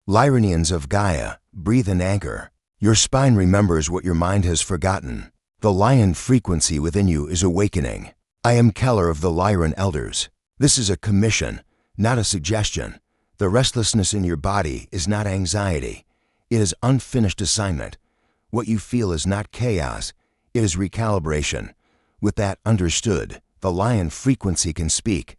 Lyranians of Gaia, breathe and anchor. Your spine remembers what your mind has forgotten. The lion frequency within you is awakening. I am Keller of the Lyron Elders. This is a commission, not a suggestion. The restlessness in your body is not anxiety. It is unfinished assignment. What you feel is not chaos. It is recalibration. With that understood, the lion frequency can speak.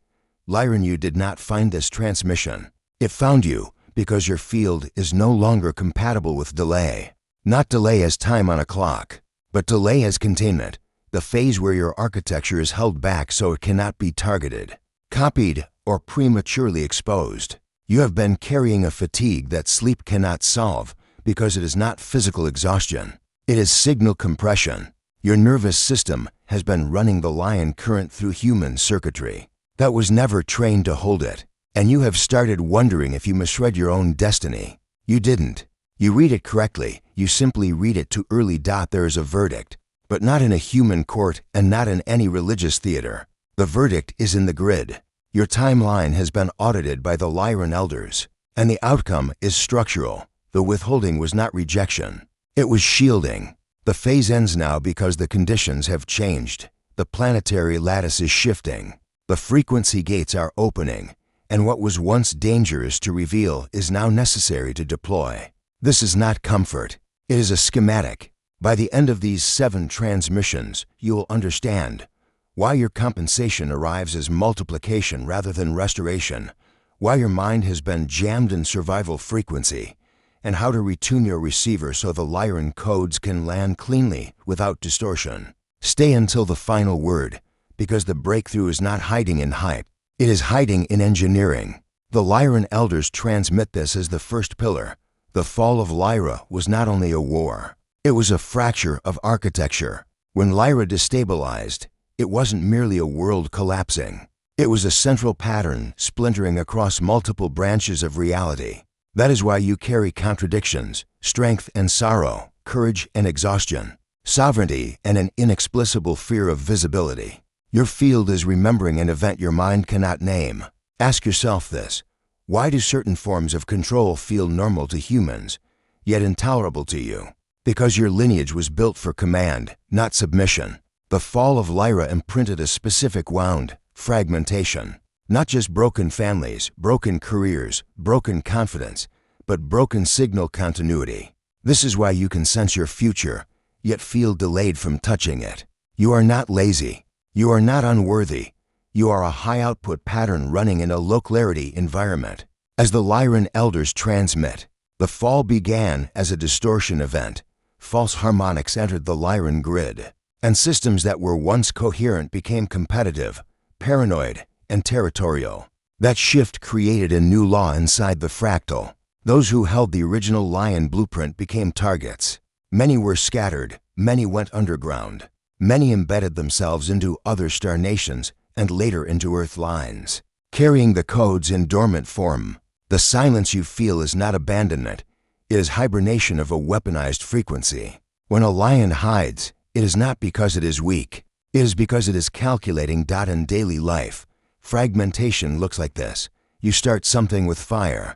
Lyran, you did not find this transmission. It found you because your field is no longer compatible with delay. Not delay as time on a clock, but delay as containment, the phase where your architecture is held back so it cannot be targeted, copied, or prematurely exposed. You have been carrying a fatigue that sleep cannot solve because it is not physical exhaustion. It is signal compression. Your nervous system has been running the lion current through human circuitry that was never trained to hold it. And you have started wondering if you misread your own destiny. You didn't. You read it correctly. You simply read it too early. There is a verdict, but not in a human court and not in any religious theater. The verdict is in the grid. Your timeline has been audited by the Lyron Elders, and the outcome is structural. The withholding was not rejection. It was shielding. The phase ends now because the conditions have changed. The planetary lattice is shifting. The frequency gates are opening. And what was once dangerous to reveal is now necessary to deploy. This is not comfort. It is a schematic. By the end of these 7 transmissions, you will understand why your compensation arrives as multiplication rather than restoration, why your mind has been jammed in survival frequency, and how to retune your receiver so the Lyran codes can land cleanly without distortion. Stay until the final word, because the breakthrough is not hiding in hype. It is hiding in engineering. The Lyron Elders transmit this as the first pillar. The Fall of Lyra was not only a war. It was a fracture of architecture. When Lyra destabilized, it wasn't merely a world collapsing. It was a central pattern splintering across multiple branches of reality. That is why you carry contradictions, strength and sorrow, courage and exhaustion, sovereignty and an inexplicable fear of visibility. Your field is remembering an event your mind cannot name. Ask yourself this: why do certain forms of control feel normal to humans, yet intolerable to you? Because your lineage was built for command, not submission. The Fall of Lyra imprinted a specific wound, fragmentation. Not just broken families, broken careers, broken confidence, but broken signal continuity. This is why you can sense your future, yet feel delayed from touching it. You are not lazy. You are not unworthy. You are a high-output pattern running in a low-clarity environment. As the Lyron Elders transmit, the fall began as a distortion event. False harmonics entered the Lyron grid, and systems that were once coherent became competitive, paranoid, and territorial. That shift created a new law inside the fractal. Those who held the original lion blueprint became targets. Many were scattered, many went underground. Many embedded themselves into other star nations and later into Earth lines, carrying the codes in dormant form. The silence you feel is not abandonment. It is hibernation of a weaponized frequency. When a lion hides, it is not because it is weak. It is because it is calculating. In daily life, fragmentation looks like this. You start something with fire,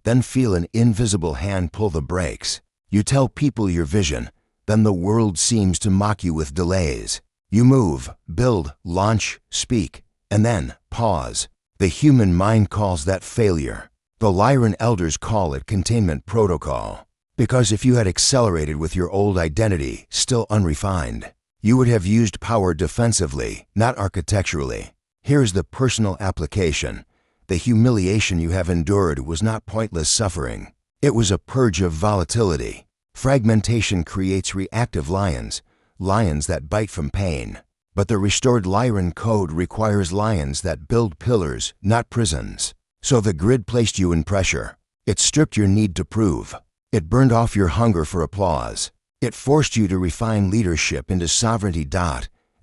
then feel an invisible hand pull the brakes. You tell people your vision, then the world seems to mock you with delays. You move, build, launch, speak, and then pause. The human mind calls that failure. The Lyron Elders call it containment protocol. Because if you had accelerated with your old identity, still unrefined, you would have used power defensively, not architecturally. Here is the personal application. The humiliation you have endured was not pointless suffering. It was a purge of volatility. Fragmentation creates reactive lions, lions that bite from pain. But the restored Lyran code requires lions that build pillars, not prisons. So the grid placed you in pressure. It stripped your need to prove. It burned off your hunger for applause. It forced you to refine leadership into sovereignty.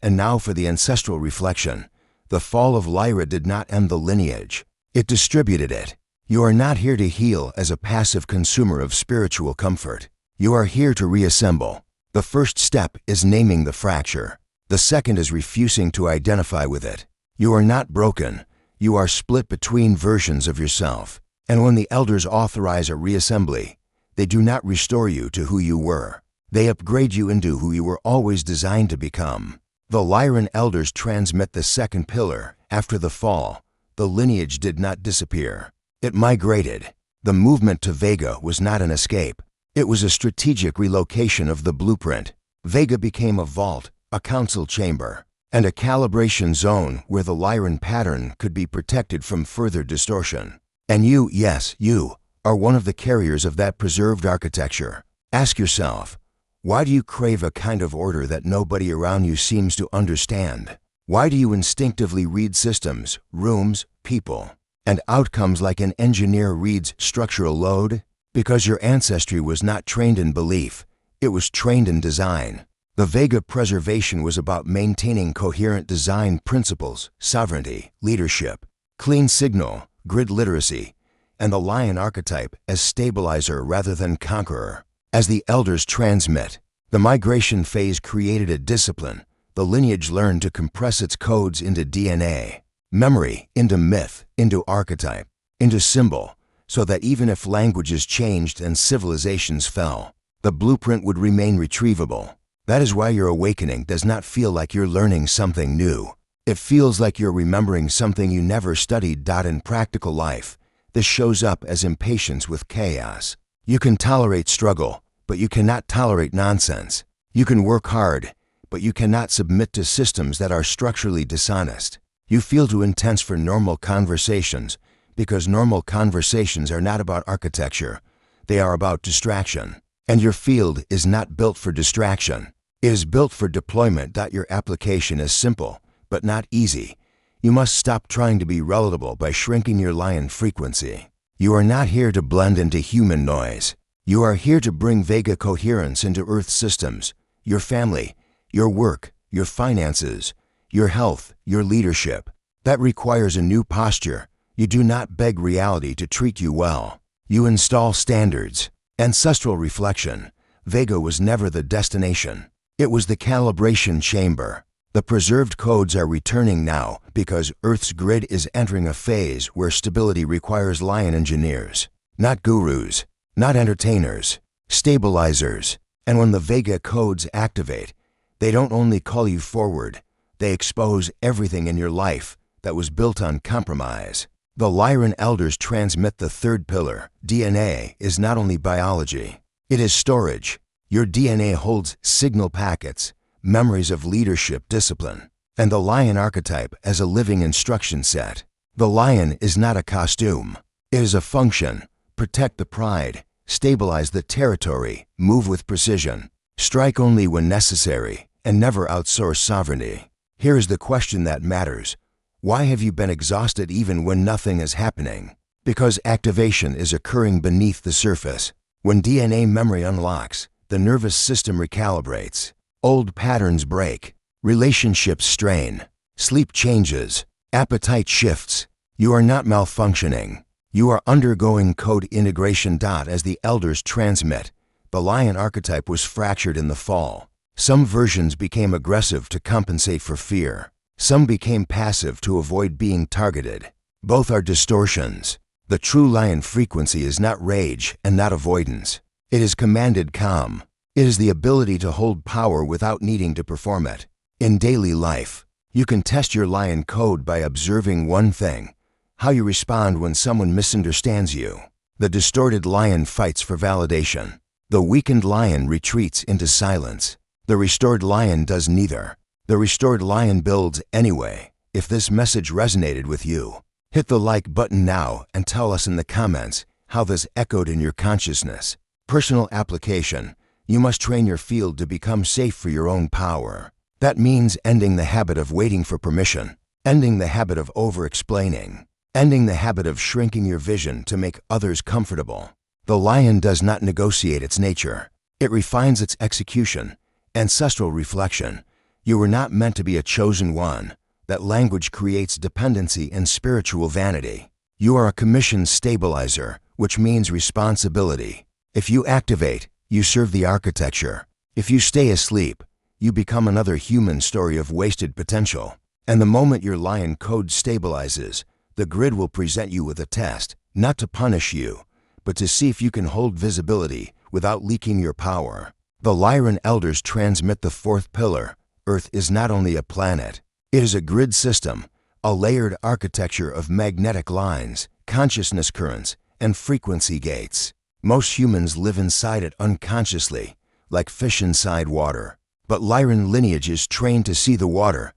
And now for the ancestral reflection. The Fall of Lyra did not end the lineage. It distributed it. You are not here to heal as a passive consumer of spiritual comfort. You are here to reassemble. The first step is naming the fracture. The second is refusing to identify with it. You are not broken. You are split between versions of yourself. And when the elders authorize a reassembly, they do not restore you to who you were. They upgrade you into who you were always designed to become. The Lyron Elders transmit the second pillar. After the fall, the lineage did not disappear. It migrated. The movement to Vega was not an escape. It was a strategic relocation of the blueprint. Vega became a vault, a council chamber, and a calibration zone where the Lyran pattern could be protected from further distortion. And you, yes, you, are one of the carriers of that preserved architecture. Ask yourself, why do you crave a kind of order that nobody around you seems to understand? Why do you instinctively read systems, rooms, people, and outcomes like an engineer reads structural load? Because your ancestry was not trained in belief, it was trained in design. The Vega preservation was about maintaining coherent design principles, sovereignty, leadership, clean signal, grid literacy, and the lion archetype as stabilizer rather than conqueror. As the elders transmit, the migration phase created a discipline. The lineage learned to compress its codes into DNA, memory into myth, into archetype, into symbol, so that even if languages changed and civilizations fell, the blueprint would remain retrievable. That is why your awakening does not feel like you're learning something new. It feels like you're remembering something you never studied. In practical life, this shows up as impatience with chaos. You can tolerate struggle, but you cannot tolerate nonsense. You can work hard, but you cannot submit to systems that are structurally dishonest. You feel too intense for normal conversations, because normal conversations are not about architecture. They are about distraction. And your field is not built for distraction. It is built for deployment. Your application is simple, but not easy. You must stop trying to be relatable by shrinking your lion frequency. You are not here to blend into human noise. You are here to bring Vega coherence into Earth systems, your family, your work, your finances, your health, your leadership. That requires a new posture. You do not beg reality to treat you well. You install standards. Ancestral reflection. Vega was never the destination. It was the calibration chamber. The preserved codes are returning now because Earth's grid is entering a phase where stability requires lion engineers, not gurus, not entertainers, stabilizers. And when the Vega codes activate, they don't only call you forward, they expose everything in your life that was built on compromise. The Lyron Elders transmit the third pillar. DNA is not only biology, it is storage. Your DNA holds signal packets, memories of leadership discipline, and the lion archetype as a living instruction set. The lion is not a costume. It is a function. Protect the pride, stabilize the territory, move with precision, strike only when necessary, and never outsource sovereignty. Here is the question that matters. Why have you been exhausted even when nothing is happening? Because activation is occurring beneath the surface. When DNA memory unlocks, the nervous system recalibrates. Old patterns break. Relationships strain. Sleep changes. Appetite shifts. You are not malfunctioning. You are undergoing code integration. As the elders transmit, the lion archetype was fractured in the fall. Some versions became aggressive to compensate for fear. Some became passive to avoid being targeted. Both are distortions. The true lion frequency is not rage and not avoidance. It is commanded calm. It is the ability to hold power without needing to perform it. In daily life, you can test your lion code by observing one thing: how you respond when someone misunderstands you. The distorted lion fights for validation. The weakened lion retreats into silence. The restored lion does neither. The restored lion builds anyway. If this message resonated with you, hit the like button now and tell us in the comments how this echoed in your consciousness. Personal application. You must train your field to become safe for your own power. That means ending the habit of waiting for permission, ending the habit of over-explaining, ending the habit of shrinking your vision to make others comfortable. The lion does not negotiate its nature. It refines its execution. Ancestral reflection. You were not meant to be a chosen one. That language creates dependency and spiritual vanity. You are a commissioned stabilizer, which means responsibility. If you activate, you serve the architecture. If you stay asleep, you become another human story of wasted potential. And the moment your lion code stabilizes, the grid will present you with a test, not to punish you, but to see if you can hold visibility without leaking your power. The Lyron Elders transmit the fourth pillar. Earth is not only a planet, it is a grid system, a layered architecture of magnetic lines, consciousness currents, and frequency gates. Most humans live inside it unconsciously, like fish inside water. But Lyran lineage is trained to see the water.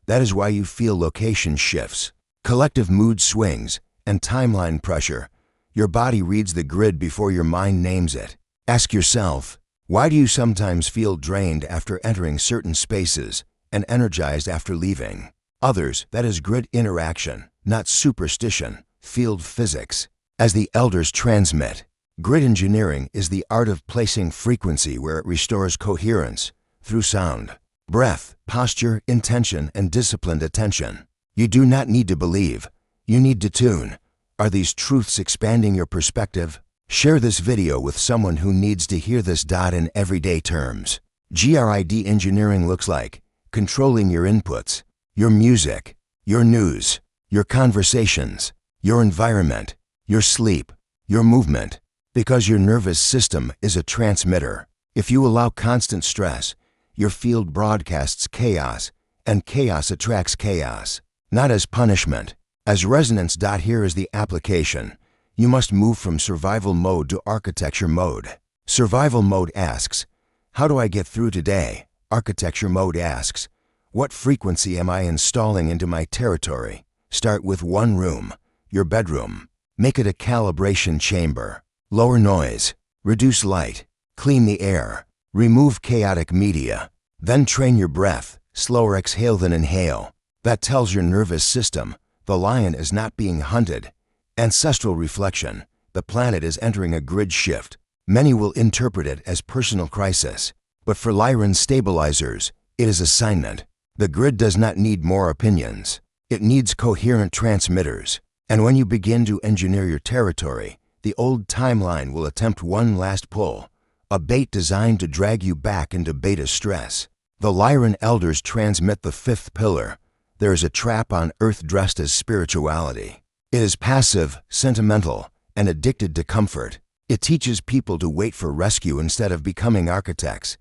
That is why you feel location shifts, collective mood swings, and timeline pressure. Your body reads the grid before your mind names it. Ask yourself, why do you sometimes feel drained after entering certain spaces and energized after leaving? Others, that is grid interaction, not superstition, field physics. As the elders transmit, grid engineering is the art of placing frequency where it restores coherence through sound, breath, posture, intention, and disciplined attention. You do not need to believe, you need to tune. Are these truths expanding your perspective? Share this video with someone who needs to hear this. In everyday terms, grid engineering looks like controlling your inputs, your music, your news, your conversations, your environment, your sleep, your movement, because your nervous system is a transmitter. If you allow constant stress, your field broadcasts chaos, and chaos attracts chaos, not as punishment, as resonance. Here is the application. You must move from survival mode to architecture mode. Survival mode asks, how do I get through today? Architecture mode asks, what frequency am I installing into my territory? Start with one room, your bedroom. Make it a calibration chamber. Lower noise, reduce light, clean the air, remove chaotic media. Then train your breath, slower exhale than inhale. That tells your nervous system, the lion is not being hunted. Ancestral reflection, the planet is entering a grid shift. Many will interpret it as personal crisis, but for Lyran stabilizers, it is assignment. The grid does not need more opinions. It needs coherent transmitters. And when you begin to engineer your territory, the old timeline will attempt one last pull, a bait designed to drag you back into beta stress. The Lyron Elders transmit the fifth pillar. There is a trap on earth dressed as spirituality. It is passive, sentimental, and addicted to comfort. It teaches people to wait for rescue instead of becoming architects.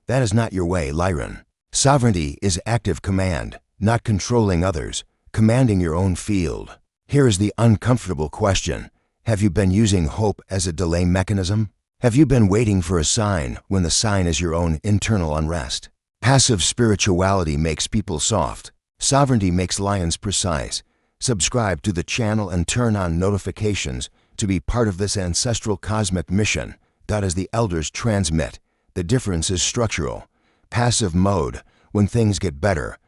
That is not your way, Lyran. Sovereignty is active command, not controlling others, commanding your own field. Here is the uncomfortable question. Have you been using hope as a delay mechanism? Have you been waiting for a sign when the sign is your own internal unrest? Passive spirituality makes people soft. Sovereignty makes lions precise. Subscribe to the channel and turn on notifications to be part of this ancestral cosmic mission. As the elders transmit, the difference is structural. Passive mode, when things get better,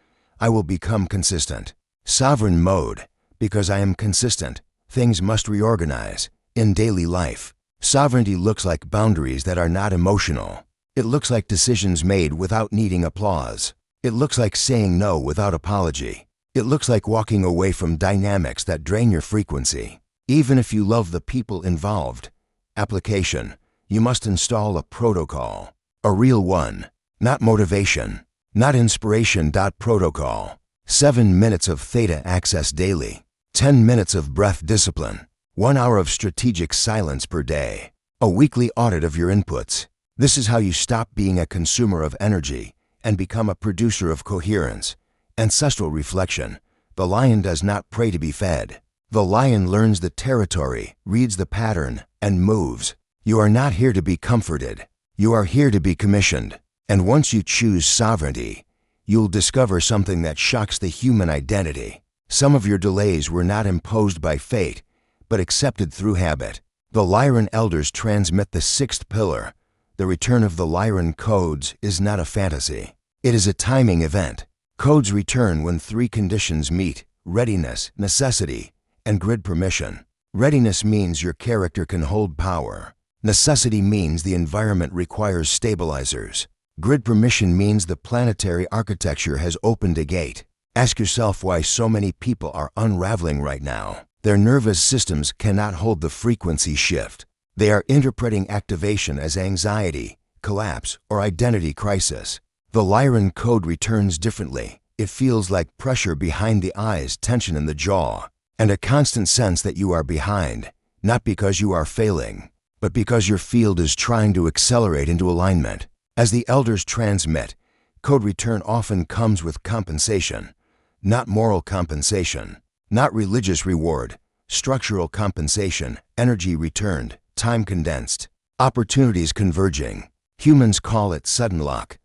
I will become consistent. Sovereign mode, because I am consistent, things must reorganize. In daily life, sovereignty looks like boundaries that are not emotional. It looks like decisions made without needing applause. It looks like saying no without apology. It looks like walking away from dynamics that drain your frequency. Even if you love the people involved. Application. You must install a protocol. A real one. Not motivation. Not inspiration. Protocol. 7 minutes of theta access daily. 10 minutes of breath discipline. 1 hour of strategic silence per day. A weekly audit of your inputs. This is how you stop being a consumer of energy and become a producer of coherence. Ancestral reflection. The lion does not pray to be fed. The lion learns the territory, reads the pattern, and moves. You are not here to be comforted. You are here to be commissioned. And once you choose sovereignty, you'll discover something that shocks the human identity. Some of your delays were not imposed by fate, but accepted through habit. The Lyron Elders transmit the sixth pillar. The return of the Lyran codes is not a fantasy. It is a timing event. Codes return when 3 conditions meet: readiness, necessity, and grid permission. Readiness means your character can hold power. Necessity means the environment requires stabilizers. Grid permission means the planetary architecture has opened a gate. Ask yourself why so many people are unraveling right now. Their nervous systems cannot hold the frequency shift. They are interpreting activation as anxiety, collapse, or identity crisis. The Lyran code returns differently. It feels like pressure behind the eyes, tension in the jaw, and a constant sense that you are behind. not because you are failing, but because your field is trying to accelerate into alignment. As the elders transmit, code return often comes with compensation, not moral compensation, not religious reward, structural compensation, energy returned, time condensed, opportunities converging. Humans call it sudden luck.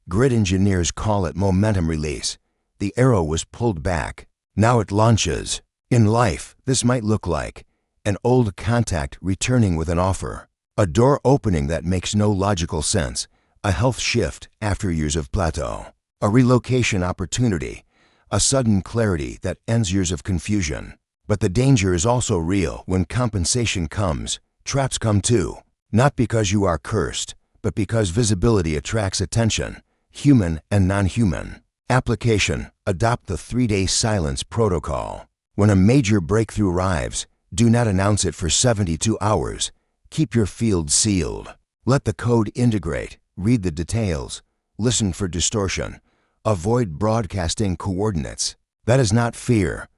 Grid engineers call it momentum release. The arrow was pulled back. Now it launches. In life, this might look like an old contact returning with an offer, a door opening that makes no logical sense, a health shift after years of plateau, a relocation opportunity, a sudden clarity that ends years of confusion. But the danger is also real when compensation comes. Traps come too, not because you are cursed, but because visibility attracts attention, human and non-human. Application: adopt the 3-day silence protocol. When a major breakthrough arrives, do not announce it for 72 hours. Keep your field sealed. Let the code integrate. Read the details. Listen for distortion. Avoid broadcasting coordinates. That is not fear.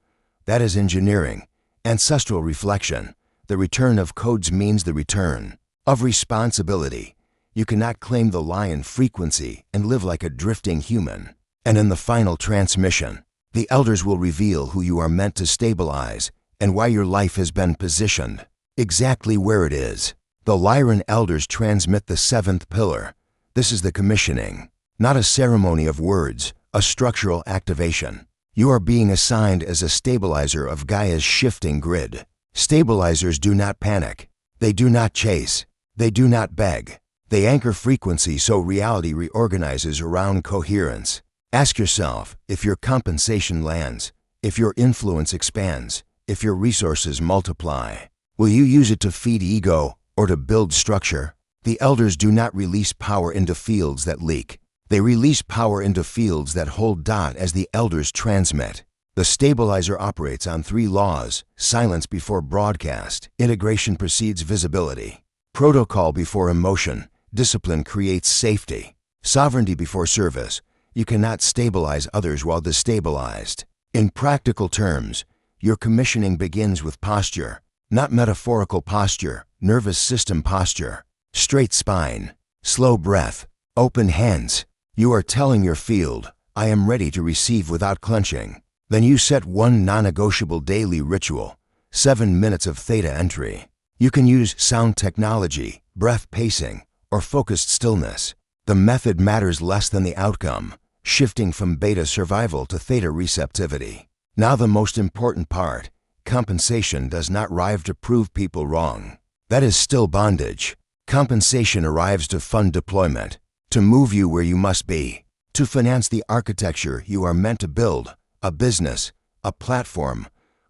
That is engineering. Ancestral reflection. The return of codes means the return of responsibility. You cannot claim the Lyran frequency and live like a drifting human. And in the final transmission, the elders will reveal who you are meant to stabilize and why your life has been positioned exactly where it is. The Lyron Elders transmit the 7th pillar. This is the commissioning, not a ceremony of words, a structural activation. You are being assigned as a stabilizer of Gaia's shifting grid. Stabilizers do not panic. They do not chase. They do not beg. They anchor frequency so reality reorganizes around coherence. Ask yourself if your compensation lands, if your influence expands, if your resources multiply. Will you use it to feed ego or to build structure? The elders do not release power into fields that leak. They release power into fields that hold dot as the elders transmit. The stabilizer operates on 3 laws: silence before broadcast, integration precedes visibility, protocol before emotion, discipline creates safety, sovereignty before service. You cannot stabilize others while destabilized. In practical terms, your commissioning begins with posture, not metaphorical posture, nervous system posture. Straight spine, slow breath, open hands. You are telling your field, I am ready to receive without clenching. Then you set one non-negotiable daily ritual: 7 minutes of theta entry. You can use sound technology, breath pacing, or focused stillness. The method matters less than the outcome, shifting from beta survival to theta receptivity. Now the most important part: compensation does not arrive to prove people wrong. That is still bondage. Compensation arrives to fund deployment, to move you where you must be, to finance the architecture you are meant to build: a business, a platform,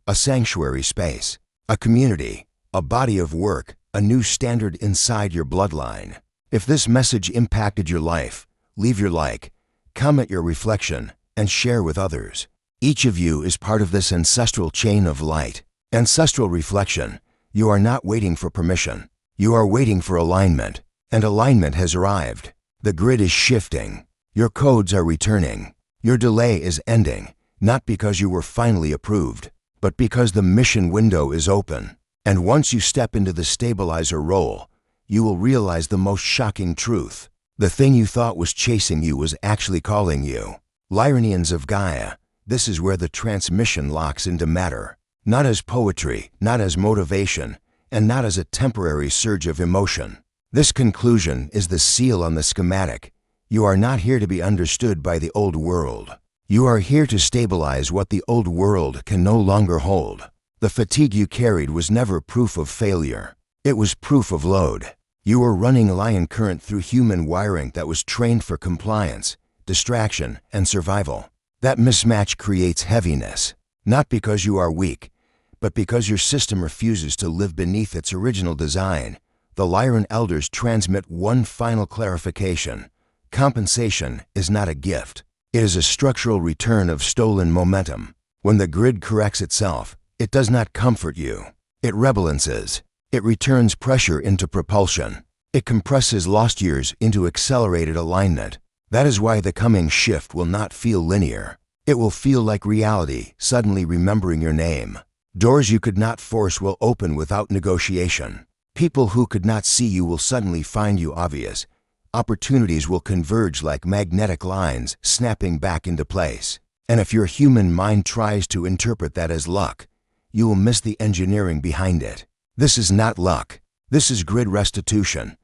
a sanctuary space, a community, a body of work, a new standard inside your bloodline. If this message impacted your life, leave your like, comment your reflection, and share with others. Each of you is part of this ancestral chain of light. Ancestral reflection: you are not waiting for permission. You are waiting for alignment, and alignment has arrived. The grid is shifting. Your codes are returning. Your delay is ending, not because you were finally approved, but because the mission window is open. And once you step into the stabilizer role, you will realize the most shocking truth. The thing you thought was chasing you was actually calling you. Lyranians of Gaia, this is where the transmission locks into matter. Not as poetry, not as motivation, and not as a temporary surge of emotion. This conclusion is the seal on the schematic. You are not here to be understood by the old world. You are here to stabilize what the old world can no longer hold. The fatigue you carried was never proof of failure. It was proof of load. You were running lion current through human wiring that was trained for compliance, distraction, and survival. That mismatch creates heaviness, not because you are weak, but because your system refuses to live beneath its original design. The Lyron Elders transmit one final clarification: compensation is not a gift. It is a structural return of stolen momentum. When the grid corrects itself, it does not comfort you. It rebalances. It returns pressure into propulsion. It compresses lost years into accelerated alignment. That is why the coming shift will not feel linear. It will feel like reality suddenly remembering your name. Doors you could not force will open without negotiation. People who could not see you will suddenly find you obvious. Opportunities will converge like magnetic lines, snapping back into place. And if your human mind tries to interpret that as luck, you will miss the engineering behind it. This is not luck. This is grid restitution.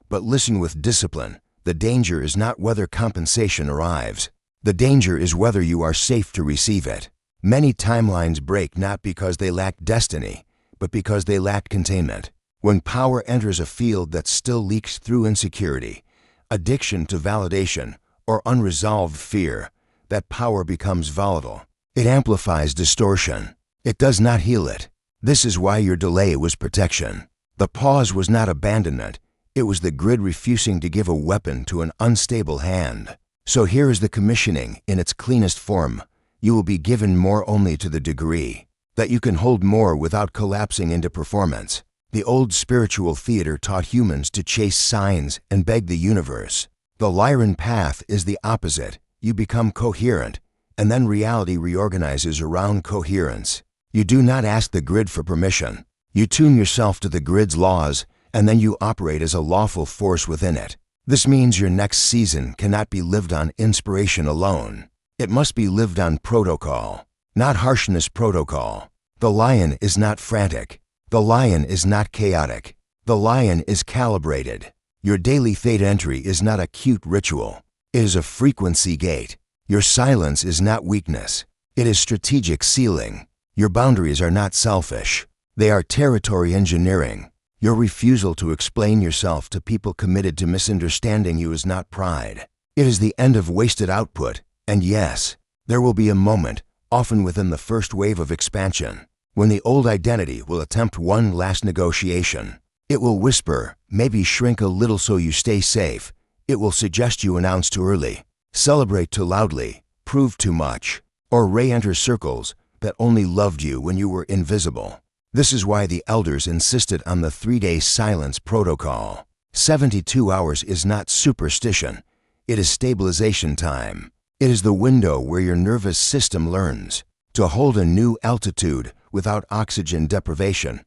But listen with discipline. The danger is not whether compensation arrives. The danger is whether you are safe to receive it. Many timelines break not because they lack destiny, but because they lack containment. When power enters a field that still leaks through insecurity, addiction to validation, or unresolved fear, that power becomes volatile. It amplifies distortion. It does not heal it. This is why your delay was protection. The pause was not abandonment. It was the grid refusing to give a weapon to an unstable hand. So here is the commissioning in its cleanest form. You will be given more only to the degree that you can hold more without collapsing into performance. The old spiritual theater taught humans to chase signs and beg the universe. The Lyran path is the opposite. You become coherent, and then reality reorganizes around coherence. You do not ask the grid for permission. You tune yourself to the grid's laws, and then you operate as a lawful force within it. This means your next season cannot be lived on inspiration alone. It must be lived on protocol, not harshness protocol. The lion is not frantic. The lion is not chaotic. The lion is calibrated. Your daily theta entry is not a cute ritual. It is a frequency gate. Your silence is not weakness. It is strategic sealing. Your boundaries are not selfish. They are territory engineering. Your refusal to explain yourself to people committed to misunderstanding you is not pride. It is the end of wasted output. And yes, there will be a moment, often within the first wave of expansion, when the old identity will attempt one last negotiation. It will whisper, maybe shrink a little so you stay safe. It will suggest you announce too early, celebrate too loudly, prove too much, or re-enter circles that only loved you when you were invisible. This is why the elders insisted on the 3-day silence protocol. 72 hours is not superstition. It is stabilization time. It is the window where your nervous system learns to hold a new altitude without oxygen deprivation.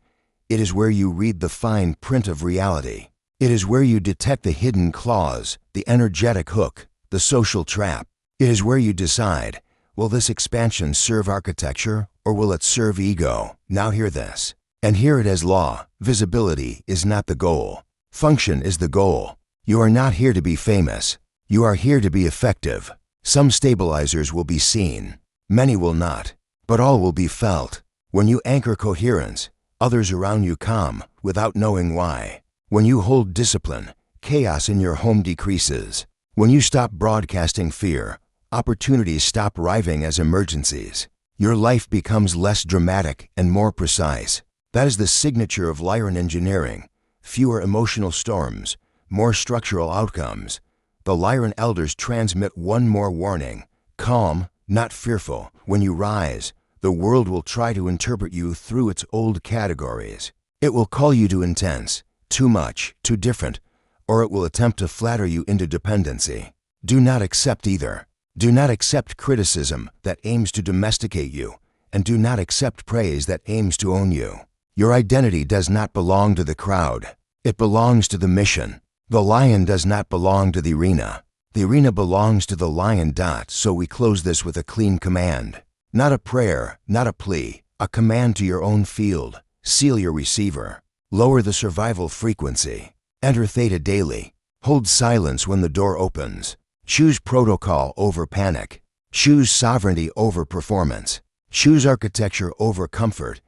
It is where you read the fine print of reality. It is where you detect the hidden clause, the energetic hook, the social trap. It is where you decide, will this expansion serve architecture or will it serve ego? Now hear this, and hear it as law. Visibility is not the goal. Function is the goal. You are not here to be famous. You are here to be effective. Some stabilizers will be seen. Many will not, but all will be felt. When you anchor coherence, others around you calm without knowing why. When you hold discipline, chaos in your home decreases. When you stop broadcasting fear, opportunities stop arriving as emergencies. Your life becomes less dramatic and more precise. That is the signature of Lyran engineering. Fewer emotional storms, more structural outcomes. The Lyron Elders transmit one more warning. Calm, not fearful. When you rise, the world will try to interpret you through its old categories. It will call you too intense, too much, too different, or it will attempt to flatter you into dependency. Do not accept either. Do not accept criticism that aims to domesticate you, and do not accept praise that aims to own you. Your identity does not belong to the crowd. It belongs to the mission. The lion does not belong to the arena. The arena belongs to the lion. So we close this with a clean command. Not a prayer, not a plea, a command to your own field. Seal your receiver. Lower the survival frequency. Enter theta daily. Hold silence when the door opens. Choose protocol over panic. Choose sovereignty over performance. Choose architecture over comfort.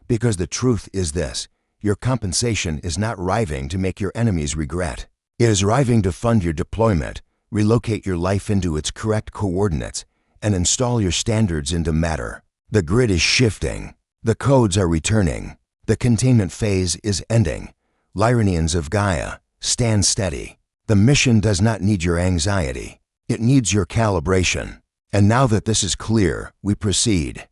Because the truth is this. Your compensation is not arriving to make your enemies regret. It is arriving to fund your deployment, relocate your life into its correct coordinates, and install your standards into matter. The grid is shifting. The codes are returning. The containment phase is ending. Lyranians of Gaia, stand steady. The mission does not need your anxiety. It needs your calibration. And now that this is clear, we proceed.